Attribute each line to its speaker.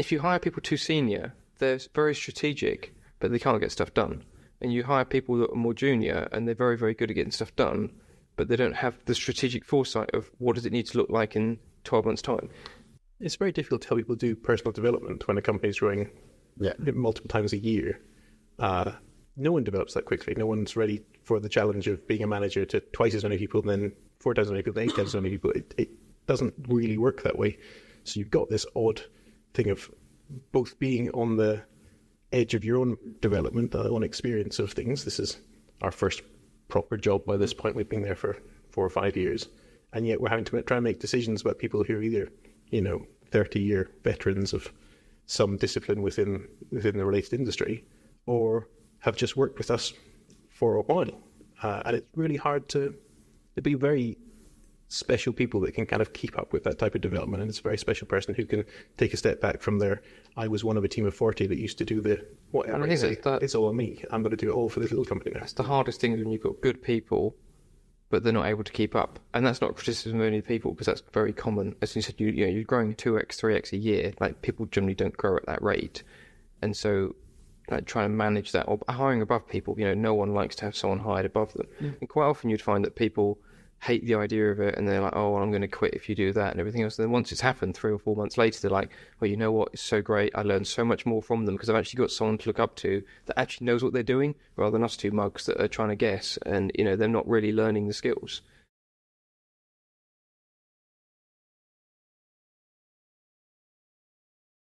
Speaker 1: if you hire people too senior, they're very strategic, but they can't get stuff done. And you hire people that are more junior, and they're very, very good at getting stuff done, but they don't have the strategic foresight of what does it need to look like in 12 months' time.
Speaker 2: It's very difficult to tell people to do personal development when a company's growing multiple times a year. No one develops that quickly. No one's ready for the challenge of being a manager to twice as many people, then 4 times as many people, 8 times as many people. It doesn't really work that way. So you've got this odd thing of both being on the edge of your own development, the own experience of things. This is our first proper job by this point. We've been there for 4 or 5 years. And yet we're having to try and make decisions about people who are either, 30-year veterans of some discipline within the related industry, or have just worked with us for a while. And it's really hard to be very special people that can kind of keep up with that type of development. And it's a very special person who can take a step back from their, I was one of a team of 40 that used to do the whatever.
Speaker 1: And I think
Speaker 2: it's all on me. I'm going to do it all for this little company now.
Speaker 1: That's the hardest thing when you've got good people, but they're not able to keep up. And that's not criticism of any people, because that's very common. As you said, you're growing 2x, 3x a year. Like, people generally don't grow at that rate. And so, like, trying to manage that, or hiring above people, no one likes to have someone hired above them. And quite often you'd find that people hate the idea of it, and they're like, oh, well, I'm going to quit if you do that and everything else. And then once it's happened 3 or 4 months later, they're like, well, you know what, it's so great, I learned so much more from them because I've actually got someone to look up to that actually knows what they're doing, rather than us two mugs that are trying to guess, and they're not really learning the skills.